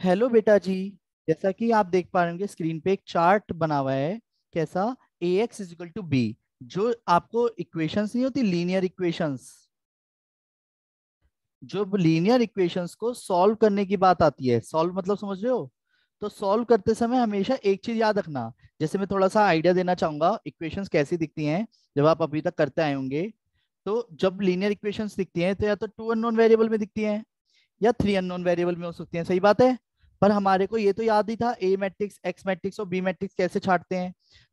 Hello बेटा जी। जैसा कि आप देख पा रहे होंगे स्क्रीन पे एक चार्ट बना हुआ है। कैसा? ए एक्स इजिकल टू बी। जो आपको इक्वेशंस नहीं होती, लीनियर इक्वेशंस, जो लीनियर इक्वेशंस को सॉल्व करने की बात आती है, सॉल्व मतलब समझ रहे हो? तो सॉल्व करते समय हमेशा एक चीज याद रखना। जैसे मैं थोड़ा सा आइडिया देना चाहूंगा इक्वेशंस कैसी दिखती हैं जब आप अभी तक करते आए होंगे। तो जब लीनियर इक्वेशंस दिखती हैं तो या तो टू अननोन वेरिएबल में दिखती हैं या थ्री अननोन वेरिएबल में हो सकती हैं, सही बात है। पर हमारे को ये तो याद ही था ए मैट्रिक्स, एक्स मैट्रिक्स और बी मैट्रिक्स कैसे छाटते हैं।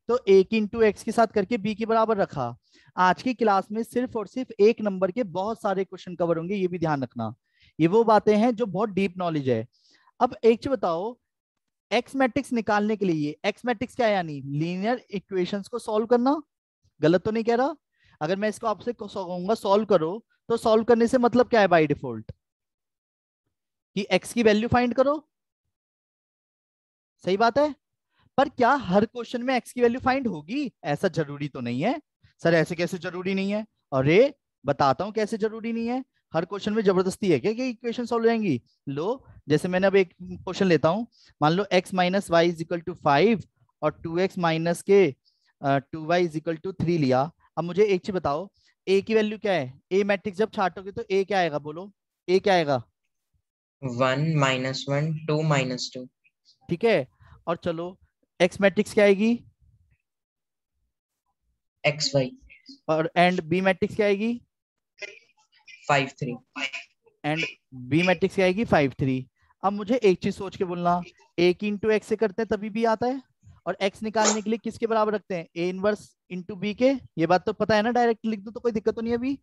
तो ए की इंटू एक्स के साथ करके बी के बराबर रखा। आज की क्लास में सिर्फ और सिर्फ एक नंबर के बहुत सारे क्वेश्चन कवर होंगे, ये भी ध्यान रखना। ये वो बातें हैं जो बहुत डीप नॉलेज है। अब एक चीज बताओ, एक्स मैट्रिक्स निकालने के लिए एक्स मैट्रिक्स क्या है, यानी लीनियर इक्वेशंस को सॉल्व करना। गलत तो नहीं कह रहा? अगर मैं इसको आपसे कहूंगा सॉल्व करो, तो सॉल्व करने से मतलब क्या है बाय डिफॉल्ट? कि एक्स की वैल्यू फाइंड करो। सही बात है। पर क्या हर क्वेश्चन में एक्स की वैल्यू फाइंड होगी? ऐसा जरूरी तो नहीं है। सर ऐसे कैसे जरूरी नहीं है? अरे बताता हूं कैसे जरूरी नहीं है। हर क्वेश्चन में जबरदस्ती है क्या कि इक्वेशन सॉल्व हो जाएंगी? लो, जैसे मैंने अब एक क्वेश्चन लेता हूं। मान लो X minus Y is equal to 5 और 2x माइनस के 2y इज इक्वल टू 3 लिया। अब मुझे एक चीज बताओ, ए की वैल्यू क्या है? ए मैट्रिक्स जब छाटोगे तो ए क्या आएगा, बोलो। ए क्या आएगा? 1 - 1 2 - 2। ठीक है। और चलो, एक्स मैट्रिक्स क्या आएगी? XY और एंड बी मैट्रिक्स क्या आएगी? 5 3। एंड बी मैट्रिक्स क्या आएगी? 5 3। अब मुझे एक चीज सोच के बोलना, ए की इंटू एक्स से करते हैं तभी भी आता है। और एक्स निकालने के लिए किसके बराबर रखते हैं? ए इनवर्स इंटू बी के। ये बात तो पता है ना, डायरेक्ट लिख दो तो कोई दिक्कत तो नहीं है अभी।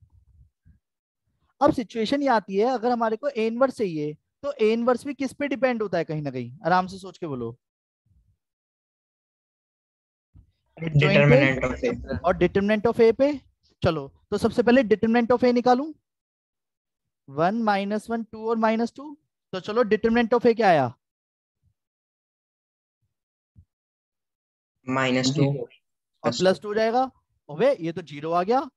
अब सिचुएशन ये आती है, अगर हमारे को ए इनवर्स चाहिए तो ए इनवर्स भी किस पे डिपेंड होता है? कहीं ना कहीं आराम से सोच के बोलो। एडजॉइंट पे डिटर्मिनेंट ऑफ ए। और डिटरमिनेंट ऑफ ए पे। चलो तो सबसे पहले डिटरमिनेंट ऑफ ए निकालूं। 1 - 1 2 और -2। तो चलो डिटरमिनेंट ऑफ ए क्या आया? -2 और +2। +2 हो जाएगा। अबे ये तो जीरो आ गया।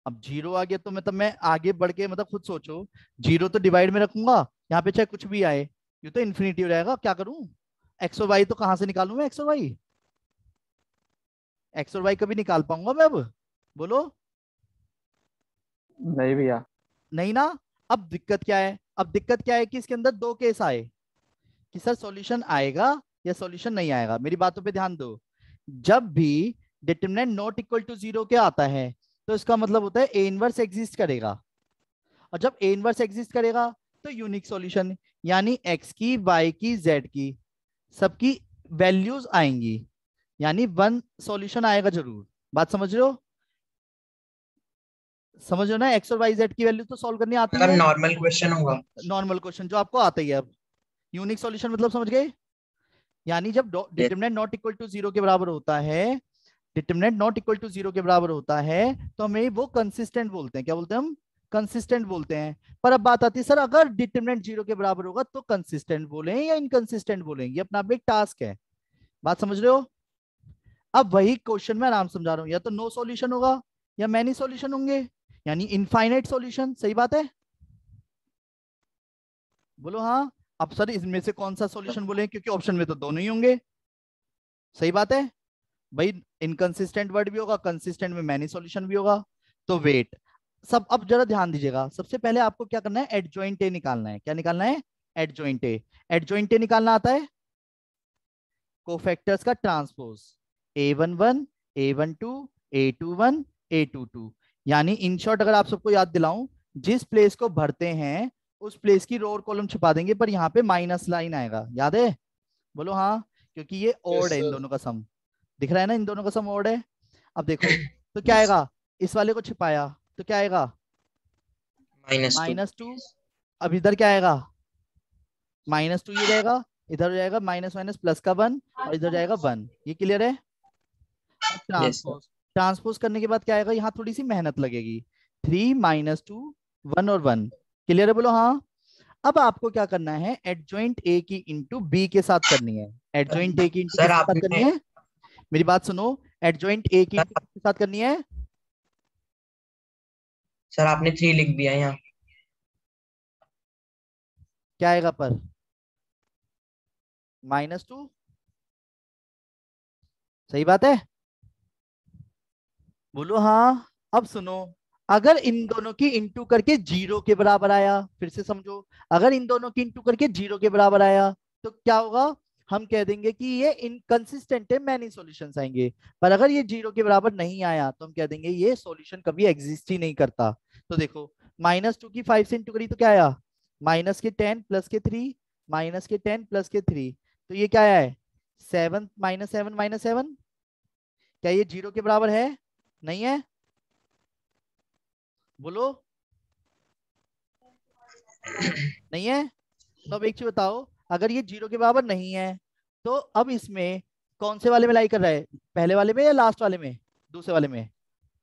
अब जीरो आ गया तो मतलब मैं आगे बढ़ के मतलब खुद सोचो। जीरो तो डिवाइड में रखूंगा, यहाँ पे चाहे कुछ भी आए, ये तो इन्फिनिटी हो जाएगा। क्या करूं? एक्स और वाई तो कहाँ से निकालूं मैं? एक्स और वाई, एक्स और वाई कभी निकाल पाऊंगा मैं अब? बोलो। नहीं भैया। नहीं ना। अब दिक्कत क्या है? अब दिक्कत क्या है कि इसके अंदर दो केस आए कि सर सॉल्यूशन आएगा या सॉल्यूशन नहीं आएगा। मेरी बातों पे ध्यान दो। जब भी determinant not equal to zero के आता है तो इसका मतलब होता है ए इनवर्स एग्जिस्ट करेगा। और जब ए इनवर्स एग्जिस्ट करेगा तो यूनिक सॉल्यूशन, यानी एक्स की, वाई की, जेड की, सबकी वैल्यूज आएंगी। यानी वन सॉल्यूशन आएगा जरूर। बात समझ रहे हो? समझ रहे हो ना? एक्स और वाई जेड की वैल्यू तो सॉल्व करनी आती मतलब है। नॉर्मल क्वेश्चन होगा। नॉर्मल क्वेश्चन जो आपको आता ही है अब। यूनिक सॉल्यूशन मतलब समझ गए? यानी जब yes. Determinant not equal to zero के बराबर होता है, determinant not equal to zero के बराबर होता है, तो हमें वो कंसिस्टेंट बोलते हैं। क्या बोलते हैं हम? कंसिस्टेंट बोलते हैं। पर अब बात आती है, सर अगर डिटरमिनेंट जीरो के बराबर होगा तो कंसिस्टेंट बोलें या इनकंसिस्टेंट बोलें? ये अपना आप में एक टास्क है। बात समझ रहे हो? अब वही क्वेश्चन में आराम समझा रहा हूं, या तो नो सॉल्यूशन होगा या मैनी सॉल्यूशन होंगे, यानी इनफाइनाइट सॉल्यूशन। सही बात है? बोलो हाँ। अब सर इसमें से कौन सा सॉल्यूशन बोले, क्योंकि ऑप्शन में तो दोनों ही होंगे। सही बात है भाई। इनकंसिस्टेंट वर्ड भी होगा, कंसिस्टेंट में मैनी सॉल्यूशन भी होगा। तो वेट, सब अब जरा ध्यान दीजिएगा। सबसे पहले आपको क्या करना है? एडजॉइंट ए निकालना है। क्या निकालना है? Adjoint A. एडजॉइंट ए निकालना आता है? कोफैक्टर्स का transpose. A11, A12, A21, A22। यानी इन शॉर्ट अगर आप सबको याद दिलाऊं, जिस प्लेस को भरते हैं उस प्लेस की रो और कॉलम छुपा देंगे, पर यहाँ पे माइनस लाइन आएगा। याद है? बोलो हाँ। क्योंकि ये यस ओड है, इन सर। दोनों का सम। दिख रहा है ना, इन दोनों का सम ओड है। अब देखो तो क्या आएगा? इस वाले को छिपाया तो क्या आएगा? -2। -2। अब इधर क्या आएगा? -2 ही हो जाएगा। इधर हो जाएगा माइनस माइनस प्लस का 1, और इधर जाएगा 1। ये क्लियर है? अब यस सर। ट्रांसपोज। ट्रांसपोज करने के बाद क्या आएगा? यहाँ थोड़ी सी मेहनत लगेगी। 3 - 2 1 और 1। क्लियर है? बोलो हाँ। अब आपको क्या करना है? एडजॉइंट ए की इंटू बी के साथ करनी है। एडजॉइंट ए की इंटू सर किसके साथ करनी आपने है? मेरी बात सुनो। एडजॉइंट ए की इंटू सर, किसके साथ करनी है? सर आपने 3 लिख दिया यहाँ। क्या आएगा पर? -2, सही बात है, बोलो हाँ। अब सुनो, अगर इन दोनों की इंटू करके 0 के बराबर आया, फिर से समझो, अगर इन दोनों की इंटू करके 0 के बराबर आया तो क्या होगा, हम कह देंगे कि ये इनकंसिस्टेंट है, मैनी सॉल्यूशंस आएंगे। पर अगर ये 0 के बराबर नहीं आया तो हम कह देंगे ये सॉल्यूशन कभी एग्जिस्ट ही नहीं करता। तो देखो, -2 की 5 से इंटू करी तो क्या आया, -10 प्लस के 3, -10 प्लस के 3, तो ये क्या आया है, 7 -7 क्या ये 0 के बराबर है, नहीं है, बोलो, नहीं है। तो अब एक चीज बताओ, अगर ये 0 के बराबर नहीं है तो अब इसमें कौन से वाले में लाई कर रहा है, पहले वाले में या लास्ट वाले में, दूसरे वाले में,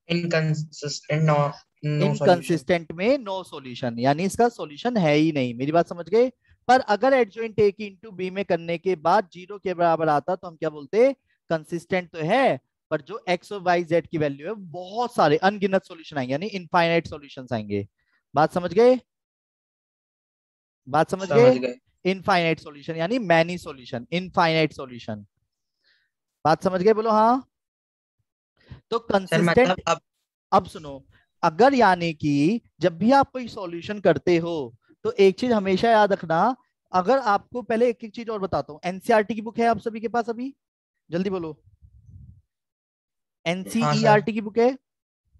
inconsistent, no no solution. Inconsistent में नो सॉल्यूशन, यानी इसका सॉल्यूशन है ही नहीं, मेरी बात समझ गए। पर अगर एडजॉइंट ए की इंटू बी में करने के बाद 0 के बराबर आता तो हम क्या बोलते, कंसिस्टेंट तो है, पर जो एक्स और वाई जेड की वैल्यू है बहुत सारे अनगिनत सॉल्यूशन आएंगे, यानी इनफाइनाइट सॉल्यूशंस आएंगे। बात समझ गए, बात समझ समझ गए, गए। इनफाइनाइट सॉल्यूशन यानी मैनी सॉल्यूशन, इनफाइनाइट सॉल्यूशन, बात समझ गए, बोलो हाँ। तो सर मतलब कंसिस्टेंट, अब अब सुनो, अगर यानी कि जब भी आप कोई सॉल्यूशन करते हो तो एक चीज हमेशा याद रखना, अगर आपको पहले एक एक चीज और बताता हूँ, एनसीईआरटी की बुक है आप सभी के पास अभी, जल्दी बोलो, हाँ सर। एनसीईआरटी की बुक है,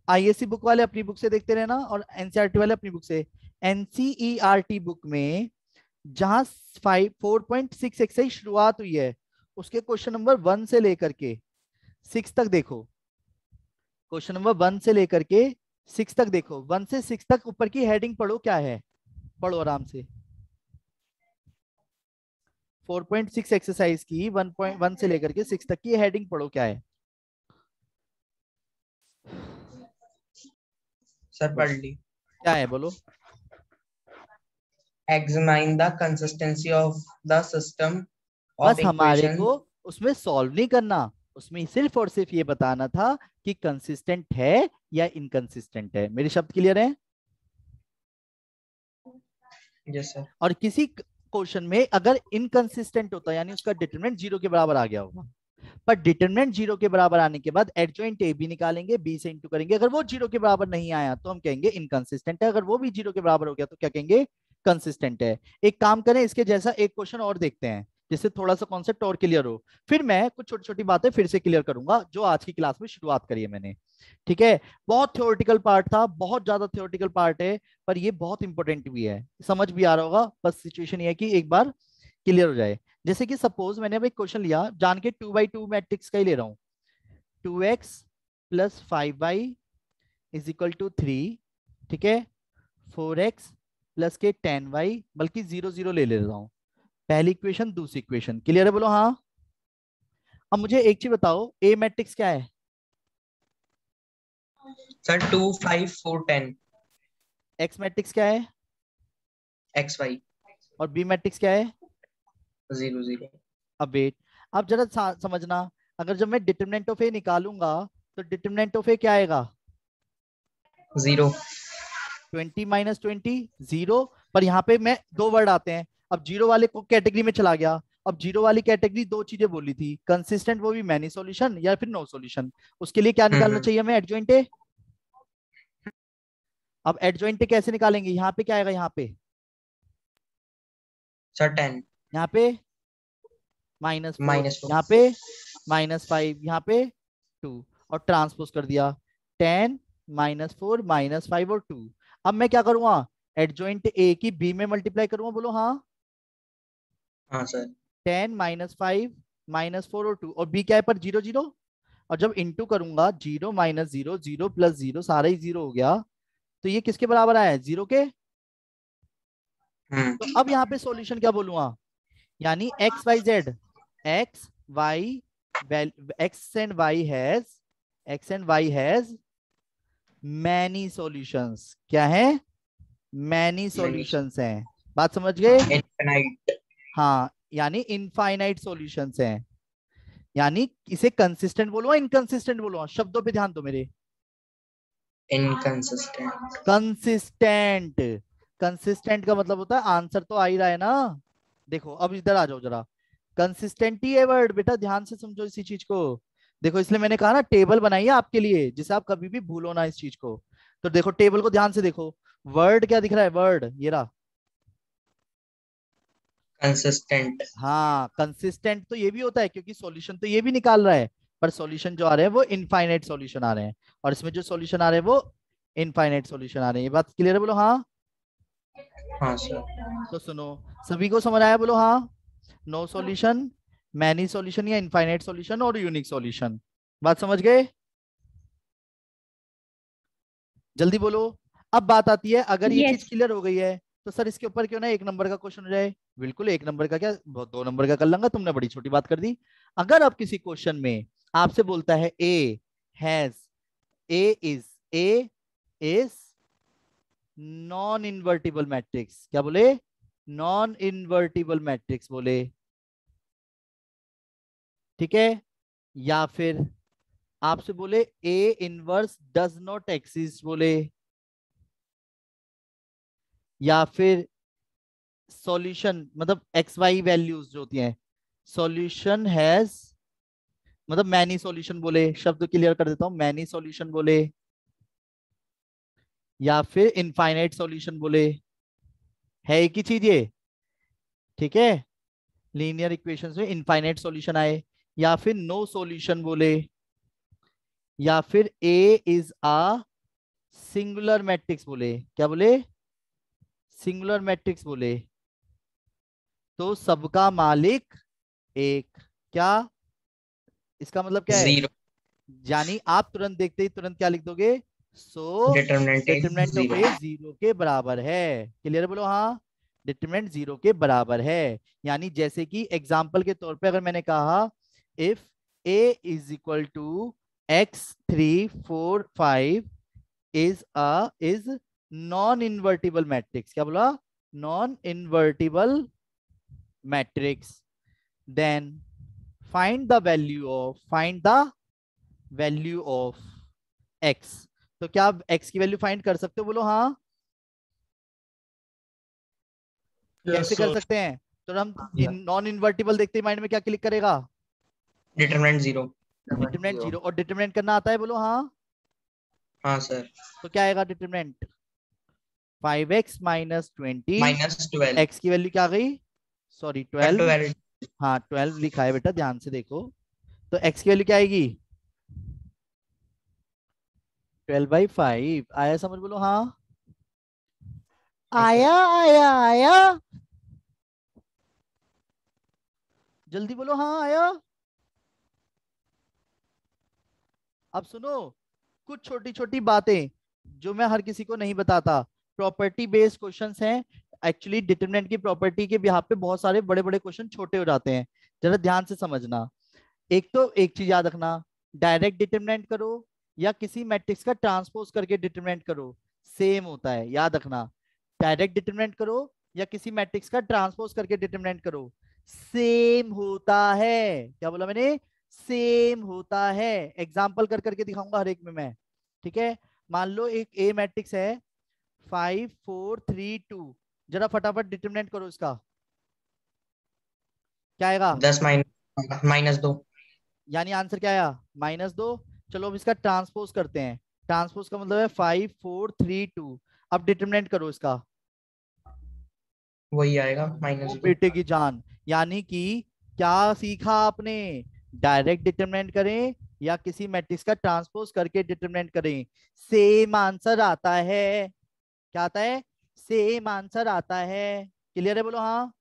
आईएससी बुक वाले अपनी बुक से देखते रहना और एनसीईआरटी वाले अपनी बुक से। एनसीईआरटी बुक में जहां 4.6 एक्सरसाइज शुरुआत हुई है, उसके क्वेश्चन नंबर 1 से लेकर के 6 तक देखो, क्वेश्चन नंबर 1 से लेकर के 6 तक देखो, 1 से 6 तक ऊपर की हेडिंग पढ़ो क्या है, पढ़ो आराम से। 4.6 एक्सरसाइज की 1.1 से लेकर के 6 तक की हेडिंग पढ़ो क्या है, सर पढ़ ली। क्या है बोलो। Examine the consistency of the system of बस हमारे इक्वेशन। को उसमें सॉल्व नहीं करना, उसमें सिर्फ और सिर्फ ये बताना था कि कंसिस्टेंट है या इनकंसिस्टेंट है, मेरे शब्द क्लियर है। Yes sir. और किसी क्वेश्चन में अगर इनकंसिस्टेंट होता यानी उसका डिटरमिनेंट 0 के बराबर आ गया होगा, पर डिटरमिनेंट 0 के बराबर आने के बाद एडजॉइंट ए बी निकालेंगे, बी से इंटू करेंगे, अगर वो 0 के बराबर नहीं आया तो हम कहेंगे इनकंसिस्टेंट है, अगर वो भी 0 के बराबर हो गया तो क्या कहेंगे, कंसिस्टेंट है। एक काम करें, इसके जैसा एक क्वेश्चन और देखते हैं जिससे थोड़ा सा कॉन्सेप्ट और क्लियर हो, फिर मैं कुछ छोटी छोटी बातें फिर से क्लियर करूंगा जो आज की क्लास में शुरुआत करी है मैंने, ठीक है। बहुत थ्योरेटिकल पार्ट था, बहुत ज्यादा थ्योरेटिकल पार्ट है, पर ये बहुत इंपॉर्टेंट भी है, समझ भी आ रहा होगा, बस सिचुएशन ये है कि एक बार क्लियर हो जाए। जैसे कि सपोज मैंने अब एक क्वेश्चन लिया, जान के 2/2 मैट्रिक्स का ही ले रहा हूँ, 2x plus 5y is equal to 3, ठीक है, 4x प्लस के 10y, बल्कि 0 0 ले रहा हूँ, पहली इक्वेशन दूसरी इक्वेशन, क्लियर है बोलो हाँ। अब मुझे एक चीज बताओ, ए मैट्रिक्स क्या है, सर 2 5 4 10 एक्स मैट्रिक्स क्या है, एक्स वाई और बी मैट्रिक्स क्या है, 0 0 अब वेट, अब जरा समझना, अगर जब मैं डिटरमिनेंट ऑफ ए निकालूंगा तो डिटरमिनेंट ऑफ ए क्या आएगा, 0। 20 - 20 0, पर यहाँ पे मैं दो वर्ड आते हैं, अब जीरो वाले को कैटेगरी में चला गया, अब जीरो वाली कैटेगरी दो चीजें बोली थी, कंसिस्टेंट वो भी मैनी सॉल्यूशन या फिर नो सॉल्यूशन, उसके लिए क्या निकालना चाहिए हमें, एडजॉइंट ए। अब एडजॉइंट ए कैसे निकालेंगे, यहाँ पे क्या आएगा, यहाँ पे सर 10 यहाँ पे -4, -4। यहाँ पे -5, यहाँ पे 2, और ट्रांसपोज कर दिया, 10 -4 -5 और 2। अब मैं क्या करूंगा, एडजॉइंट ए की बी में मल्टीप्लाई करूंगा, बोलो हाँ, हाँ सर। 10 -5 -4 और 2, और बी क्या है पर 0 0, और जब इंटू करूंगा 0 -0 0 + 0 सारा ही 0 हो गया, तो ये किसके बराबर आया है, 0 के। तो अब यहाँ पे सॉल्यूशन क्या बोलूंगा, यानी X Y Z, X Y, X and Y has, X and Y has many solutions, क्या है, मैनी मैनी सॉल्यूशंस हैं, बात समझ गए। इनफिनाइट। हाँ, यानी इनफाइनाइट सॉल्यूशंस हैं, यानी इसे कंसिस्टेंट बोलो इनकंसिस्टेंट बोलो, शब्दों पे ध्यान दो मेरे, इनकंसिस्टेंट। कंसिस्टेंट, कंसिस्टेंट का मतलब होता है आंसर तो आ ही रहा है ना, देखो अब इधर आ जाओ जरा, कंसिस्टेंटी है वर्ड, बेटा ध्यान से समझो इसी चीज को। देखो इसलिए मैंने कहा ना टेबल बनाइए आपके लिए, जिसे आप कभी भी भूलो ना इस चीज को। तो देखो टेबल को ध्यान से देखो, वर्ड क्या दिख रहा है, वर्ड ये रहा। consistent. हाँ कंसिस्टेंट तो ये भी होता है, क्योंकि सॉल्यूशन तो ये भी निकाल रहा है, पर सॉल्यूशन जो आ रहे हैं वो इनफाइनाइट सॉल्यूशन आ रहे हैं, और इसमें जो सॉल्यूशन आ रहे हैं वो इनफाइनाइट सॉल्यूशन आ रहे हैं। ये बात क्लियर है, बोलो हाँ। हाँ सर। तो सुनो, सभी को समझ आया, बोलो हाँ। नो सॉल्यूशन, मैनी सॉल्यूशन या इनफाइनाइट सॉल्यूशन और यूनिक सॉल्यूशन, बात समझ गए? जल्दी बोलो। अब बात आती है, अगर ये चीज यस। क्लियर हो गई है तो सर इसके ऊपर क्यों ना एक नंबर का क्वेश्चन हो जाए। बिल्कुल, एक नंबर का क्या, बहुत 2 नंबर का कर लूंगा, तुमने बड़ी छोटी बात कर दी। अगर आप किसी क्वेश्चन में आपसे बोलता है A has, A is non invertible matrix, क्या बोले, नॉन इन्वर्टिबल मैट्रिक्स बोले, ठीक है। या फिर आपसे बोले A inverse does not exist बोले, या फिर सॉल्यूशन मतलब एक्स वाई वैल्यूज जो होती हैं, सॉल्यूशन हैज मतलब मैनी सॉल्यूशन बोले, शब्द क्लियर कर देता हूं, मैनी सॉल्यूशन बोले, या फिर इनफाइनाइट सॉल्यूशन बोले, है एक ही चीज ये, ठीक है। लीनियर इक्वेशंस में इनफाइनाइट सॉल्यूशन आए, या फिर नो सॉल्यूशन बोले, या फिर ए इज अ सिंगुलर मैट्रिक्स बोले, क्या बोले, सिंगुलर मैट्रिक्स बोले, तो सबका मालिक एक, क्या, इसका मतलब क्या है, Zero. यानी आप तुरंत देखते ही तुरंत क्या लिख दोगे, सो Determinant is determinant of zero. A zero के बराबर है। क्लियर, बोलो हाँ। डिटरमिनेंट जीरो के बराबर है, यानी जैसे कि एग्जांपल के तौर पे अगर मैंने कहा if A is equal to x3 4 5 is non invertible matrix, क्या बोला, non invertible matrix, then find the value of X. तो क्या आप एक्स की वैल्यू फाइंड कर सकते हो, बोलो हाँ। कैसे Yes कर sir. सकते हैं, तो हम Yeah. नॉन इन्वर्टिबल देखते ही माइंड में क्या क्लिक करेगा, Determinant zero. डिटरमिनेंट जीरो, और डिटरमिनेंट करना आता है, बोलो हाँ। हाँ सर. तो क्या आएगा डिटरमिनेंट, 5x - 20, -12. एक्स की वैल्यू क्या आ गई, सॉरी 12, 12. हाँ 12 लिखा है बेटा, ध्यान से देखो। तो एक्स की वैल्यू क्या आएगी, 12/5 आया, समझ, बोलो हाँ। हाँ सर. आया आया आया, जल्दी बोलो हाँ आया। अब सुनो, कुछ छोटी छोटी बातें जो मैं हर किसी को नहीं बताता, प्रॉपर्टी बेस्ड क्वेश्चंस हैं। एक्चुअली डिटरमिनेंट की प्रॉपर्टी के बिहाफ पे बहुत सारे बड़े बड़े क्वेश्चन छोटे हो जाते हैं, जरा ध्यान से समझना। एक तो एक चीज याद रखना, डायरेक्ट डिटरमिनेंट करो या किसी मैट्रिक्स का ट्रांसपोज करके डिटरमिनेंट करो, सेम होता है, याद रखना। डायरेक्ट डिटरमिनेंट करो या किसी मैट्रिक्स का ट्रांसपोज करके डिटरमिनेंट करो, सेम होता है, क्या बोला मैंने, सेम होता है। एग्जाम्पल कर करके दिखाऊंगा हर एक में मैं, ठीक है। मान लो एक ए मैट्रिक्स है 5 4 3 2, जरा फटाफट डिटरमिनेंट करो इसका, क्या आएगा, 10 -2. यानी आंसर क्या आया, -2। चलो अब इसका ट्रांसपोज करते हैं, ट्रांसपोज का मतलब है 5 4 3 2, अब डिटरमिनेंट करो इसका, वही आएगा वो -2. बेटे की जान। यानी कि क्या सीखा आपने, डायरेक्ट डिटरमिनेंट करें या किसी मैट्रिक्स का ट्रांसपोज करके डिटरमिनेंट करें, सेम आंसर आता है, क्या आता है, सेम आंसर आता है। क्लियर है, बोलो हाँ।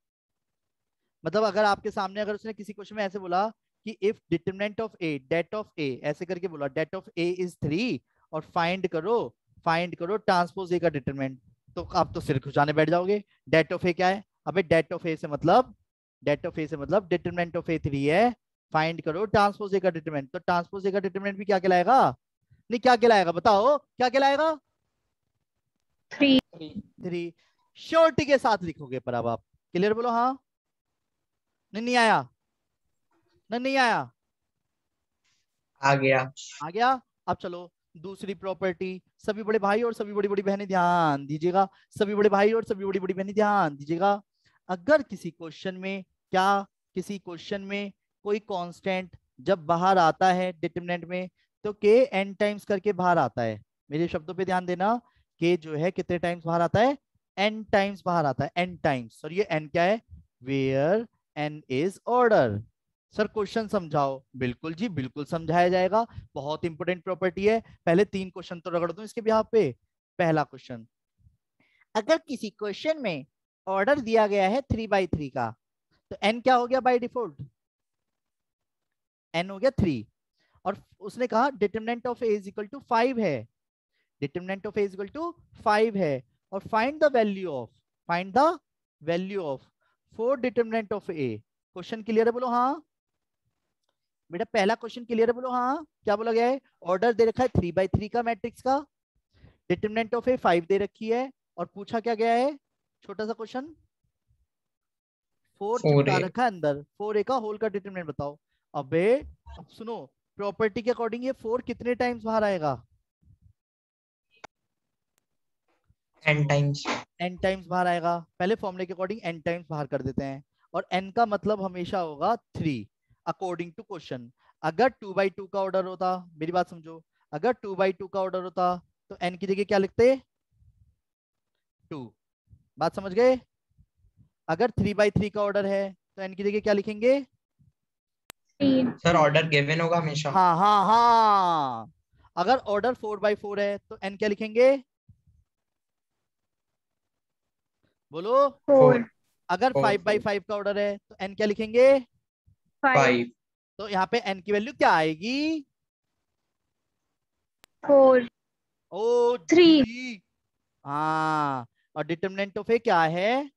मतलब अगर आपके सामने अगर उसने किसी क्वेश्चन में ऐसे बोला कि if determinant of A det of A, ऐसे करके बोला डेट ऑफ ए इज 3 और फाइंड करो ट्रांसपोज ए का डिटरमिनेंट, तो आप तो सिर खुजाने बैठ जाओगे। डेट ऑफ ए क्या है, अबे डेट ऑफ ए से मतलब, डेट ऑफ ए से मतलब डिटरमिनेंट ऑफ ए 3 है, फाइंड करो ट्रांसपोज ए का डिटरमिनेंट, तो ट्रांसपोज ए का डिटरमिनेंट भी क्या कहलाएगा, नहीं क्या कहलाएगा, बताओ क्या कहलाएगा, 3। 3। श्योरिटी के साथ लिखोगे पर अब आप, क्लियर, बोलो हाँ। नहीं नहीं आया, नहीं आया, आ गया. आ गया। अब चलो दूसरी प्रॉपर्टी, सभी बड़े भाई और सभी बड़ी बड़ी बहनें ध्यान दीजिएगा, सभी बड़े भाई और सभी बड़ी बड़ी बहनें ध्यान दीजिएगा। अगर किसी क्वेश्चन में क्या किसी क्वेश्चन में कोई कांस्टेंट जब बाहर आता है डिटरमिनेंट में तो के n टाइम्स करके बाहर आता है। मेरे शब्दों पे ध्यान देना, के जो है कितने टाइम्स बाहर आता है, n टाइम्स बाहर आता है, n टाइम्स। और ये n क्या है, where n is order. Sir question समझाओ, बिल्कुल जी बिल्कुल समझाया जाएगा, बहुत इंपॉर्टेंट प्रॉपर्टी है। पहले 3 क्वेश्चन तो रगड़ दूं इसके बिहाफ पे। पहला क्वेश्चन, अगर किसी क्वेश्चन में ऑर्डर दिया गया है 3/3 का तो n क्या हो गया बाय डिफॉल्ट, n हो गया 3। और उसने कहा determinant of a is equal to 5 है, determinant of a is equal to 5 है। और find the value of 4 determinant of a। Question clear है, बोलो हाँ। बेटा पहला क्वेश्चन क्लियर है, बोलो हाँ। क्या बोला गया है, ऑर्डर दे रखा है 3/3 का मैट्रिक्स का, डिटरमिनेंट ऑफ a 5 दे रखी है, और पूछा क्या गया है, छोटा सा क्वेश्चन, 4 चिपका 4a रखा है अंदर, 4a का होल का डिटरमिनेंट बताओ। अबे अब सुनो, प्रॉपर्टी के अकॉर्डिंग ये 4 कितने टाइम्स बाहर आएगा, n times। n टाइम्स बाहर आएगा। पहले फॉर्मूले के अकॉर्डिंग n टाइम्स बाहर कर देते हैं, और n का मतलब हमेशा होगा 3 अकॉर्डिंग टू क्वेश्चन। अगर 2/2 का ऑर्डर होता, मेरी बात समझो, अगर 2/2 का ऑर्डर होता तो n की जगह क्या लिखते, 2। बात समझ गए। अगर 3/3 का ऑर्डर है तो n की जगह क्या लिखेंगे, 3. सर ऑर्डर गिवन होगा हमेशा। हाँ हाँ हाँ। अगर ऑर्डर 4/4 है तो n क्या लिखेंगे, बोलो। 4. 4 अगर 5/5 का ऑर्डर है तो n क्या लिखेंगे, 5. 5 तो यहाँ पे n की वैल्यू क्या आएगी, 4. ओ 3. जी। हाँ, और डिटरमिनेंट ऑफ ए क्या है,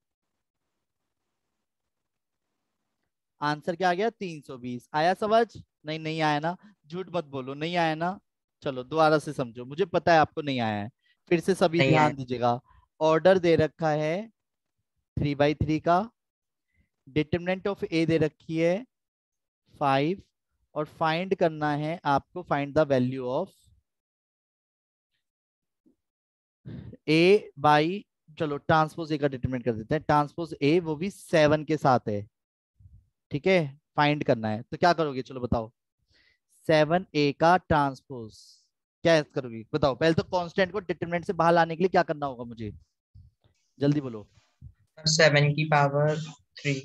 आंसर क्या आ गया 320। आया समझ, नहीं नहीं आया ना, झूठ मत बोलो, नहीं आया ना। चलो दोबारा से समझो, मुझे पता है आपको नहीं आया है, फिर से सभी नहीं है। ध्यान दीजिएगा। ऑर्डर दे रखा है 3/3 का, डिटरमिनेंट ऑफ ए दे रखी है 5, और फाइंड करना है आपको, find the value of A by, चलो ट्रांसपोज ए का डिटरमिनेंट कर देते हैं, ट्रांसपोज ए वो भी 7 के साथ है, ठीक है। फाइंड करना है तो क्या करोगे, चलो बताओ, 7a का ट्रांसपोज क्या करोगे बताओ। पहले तो कांस्टेंट को डिटरमिनेंट से बाहर लाने के लिए क्या करना होगा मुझे, जल्दी बोलो। 7 की पावर 3।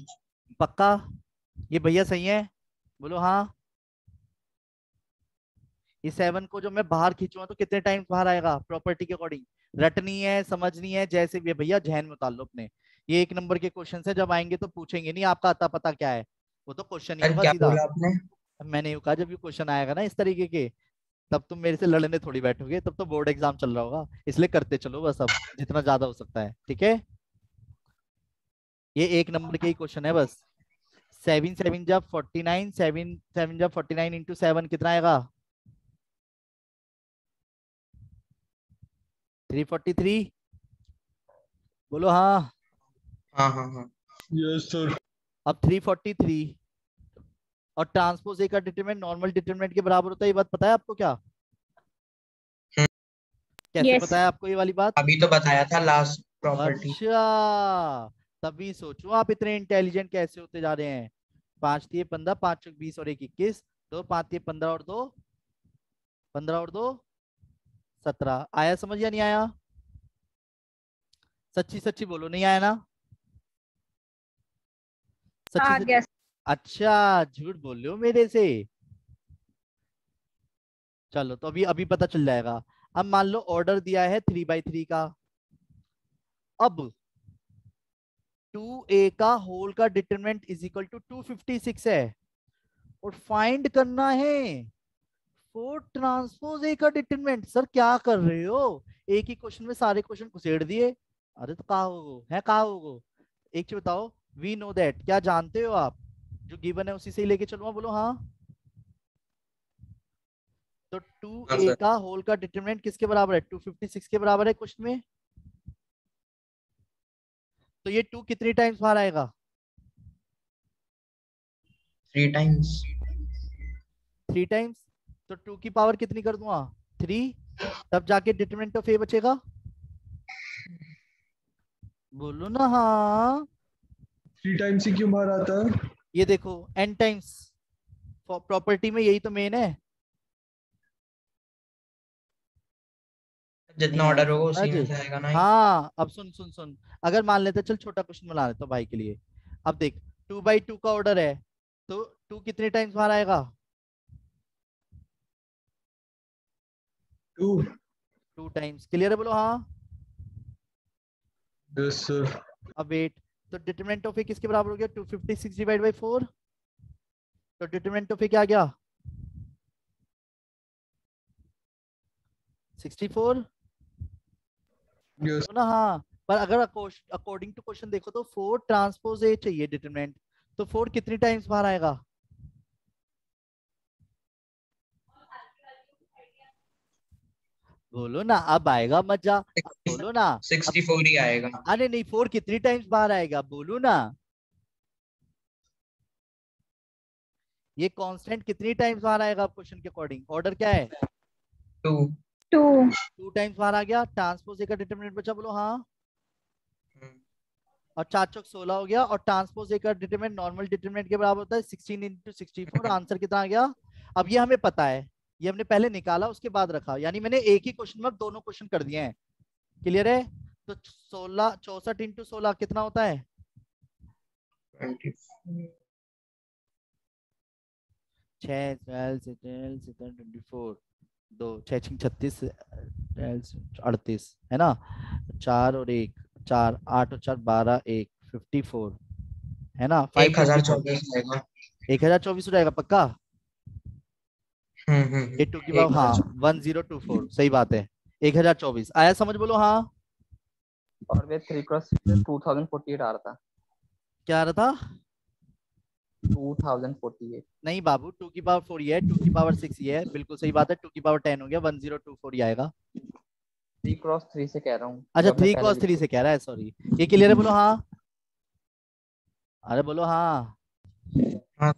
पक्का, ये भैया सही है, बोलो हाँ। ये 7 को जो मैं बाहर खींचूंगा तो कितने टाइम्स बाहर आएगा, प्रॉपर्टी के अकॉर्डिंग रटनी है, समझनी है, जैसे भी है भैया जहन में उतार लो अपने। ये 1 नंबर के क्वेश्चन है, जब आएंगे तो पूछेंगे नहीं आपका अता पता क्या है, वो तो क्वेश्चन ही सर होगा क्या सीधा। बोला आपने? मैंने यूं कहा जब ये क्वेश्चन आएगा ना इस तरीके के, तब तुम मेरे से लड़ने थोड़ी बैठोगे, तब तो बोर्ड एग्जाम चल रहा होगा, इसलिए करते चलो बस अब जितना ज्यादा हो सकता है, ठीक है। ये 1 नंबर के ही क्वेश्चन है बस। 7 7 जब 49, 7 7 जब 49 इंटू 7 कितना आएगा, 343, बोलो हाँ। हाँ हाँ हाँ। Yes sir. अब 343 और ट्रांसपोज ए का डिटरमिनेंट नॉर्मल डिटरमिनेंट के बराबर होता है, ये बात पता है आपको क्या, कैसे Yes. पता है आपको ये वाली बात, अभी तो बताया था लास्ट प्रॉपर्टी। अच्छा तभी सोचो आप इतने इंटेलिजेंट कैसे होते जा रहे हैं। 5 3 15, 5 चौक 20 और 1 21, 2 5 3 15 और 2 15 और 2 17। आया समझ या नहीं आया, सच्ची सच्ची बोलो, नहीं आया ना, सच्ची सच्ची। Yes. अच्छा झूठ बोल रहे हो मेरे से, चलो तो अभी अभी पता चल जाएगा। अब मान लो ऑर्डर दिया है 3/3 का, अब 2a का होल का डिटरमिनेंट इज इक्वल टू 256 है, और फाइंड करना है 4 ट्रांसपोज ए का डिटरमिनेंट। सर क्या कर रहे हो, एक ही क्वेश्चन में सारे क्वेश्चन घुसेड़ दिए। अरे तो कहा होगो है, कहा होगो, एक चीज बताओ, वी नो दैट, क्या जानते हो आप, जो गिवन है उसी से ही लेके चलूंगा, बोलो हाँ। तो हाँ 2a सर। का होल का डिटरमिनेंट किसके बराबर है, 256 के बराबर है क्वेश्चन में। तो ये 2 कितनी टाइम्स बाहर आएगा, 3 टाइम्स। 3 टाइम्स। तो 2 की पावर कितनी कर दूंगा, 3, तब जाके डिटरमिनेंट ऑफ ए बचेगा, बोलो ना हाँ। 3 टाइम्स ही क्यों बाहर आता है? ये देखो n टाइम्स, प्रॉपर्टी में यही तो मेन है। नहीं जितना आई ऑर्डर होगा उसी में समझ। से आएगा ना। हाँ अब सुन सुन सुन, अगर मान लेते, चल छोटा क्वेश्चन बना लेता हूँ भाई के लिए। अब देख 2/2 का ऑर्डर है, तो 2 कितने टाइम्स बाहर आएगा? 2। 2 टाइम्स। क्लियर है, बोलो हाँ। Yes sir. अब वेट, तो डिटरमिनेंट ऑफ ए किसके बराबर हो गया? 256 डिवाइड बाई 4। तो डिटरमिनेंट ऑफ ए क्या आ गया? 64। यस। तो ना हाँ, पर अगर अकॉर्डिंग टू क्वेश्चन देखो तो 4 ट्रांसपोज ए चाहिए डिटरमिनेंट, तो 4 कितनी टाइम्स बाहर आएगा? बोलो ना, अब आएगा मजा, अब बोलो ना। अब 64 ही आएगा। अरे नहीं, 4 कितनी टाइम्स बाहर आएगा, बोलो ना। ये कांस्टेंट कितनी टाइम्स बाहर आएगा क्वेश्चन के अकॉर्डिंग? ऑर्डर क्या है? 2। 2. 2 टाइम्स बाहर आ गया, ट्रांसपोज ए का डिटरमिनेंट बचा, बोलो हाँ। और 4 चौक 16 हो गया, और ट्रांसपोज ए का डिटरमिनेंट नॉर्मल डिटरमिनेंट के बराबर होता है 16 इंटू 64। आंसर कितना आ गया? अब ये हमें पता है, ये हमने पहले निकाला उसके बाद रखा, यानी मैंने एक ही क्वेश्चन में दोनों क्वेश्चन कर दिए हैं। क्लियर है? तो 16 64 इंटू 16 कितना होता है? 6 12 24, 2 6 6 36 38 है ना। 4 और 1 4, 8 और 4 12, 1 54 है ना, 524। 1024 आएगा। 1024 हो जाएगा पक्का? ये टू की पावर, हाँ 1024। 1024, सही बात है। 1024 आया समझ, बोलो हाँ। और वे 3 क्रॉस 2048 आ रहा था। क्या आ रहा था? 2048। नहीं बाबू, 2 की पावर 4 ही है, 2 की पावर 6 ही है, बिल्कुल सही बात है। 2 की पावर 10 हो गया, 1024 ही आएगा। 3 क्रॉस 3 से कह रहा हूँ, अच्छा जो हमने 3 पहले क्रॉस 3 लिखी। से कह रहा है, सॉरी। ये क्लियर है, बोलो हाँ। अरे बोलो हाँ। हाँ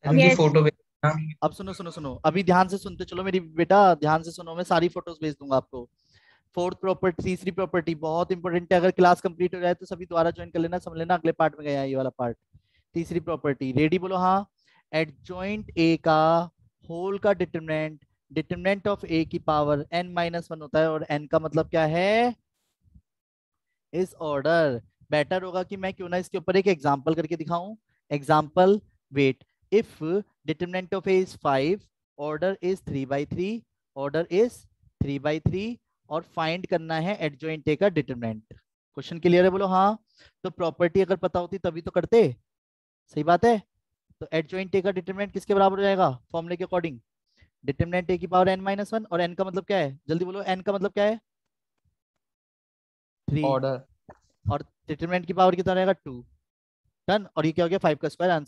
अब इनकी Yes. फोटो भेजना। अब सुनो सुनो सुनो, अभी ध्यान से सुनते चलो मेरी बेटा, ध्यान से सुनो, मैं सारी फोटोज भेज दूंगा आपको। फोर्थ प्रॉपर्टी, तीसरी प्रॉपर्टी बहुत इंपॉर्टेंट है, अगर क्लास कंप्लीट हो जाए तो सभी दोबारा ज्वाइन कर लेना, समझ लेना अगले पार्ट में गया ये वाला पार्ट। तीसरी प्रॉपर्टी रेडी, बोलो हाँ। एडजॉइंट ए का होल का डिटरमिनेंट, डिटरमिनेंट ऑफ ए की पावर n-1 होता है, और n का मतलब क्या है? इस ऑर्डर। बेटर होगा कि मैं क्यों ना इसके ऊपर एक एग्जांपल करके दिखाऊं। Example, wait, if determinant of A is 5, order is 3/3, order is 3/3, और फाइंड करना है एडजॉइंट ए का डिटरमिनेंट। क्वेश्चन क्लियर है, बोलो हाँ। तो प्रॉपर्टी अगर पता होती तभी तो करते, सही बात है। तो एडजॉइंट ए का डिटरमिनेंट किसके बराबर हो जाएगा फॉर्मूले के अकॉर्डिंग? डिटरमिनेंट ए की पावर n-1, और n का मतलब क्या है, जल्दी बोलो, n का मतलब क्या है? 3। ऑर्डर। और डिटरमिनेंट की पावर कितना रहेगा? 2। डन। और ये क्या हो गया? 5 का स्क्वायर। आंसर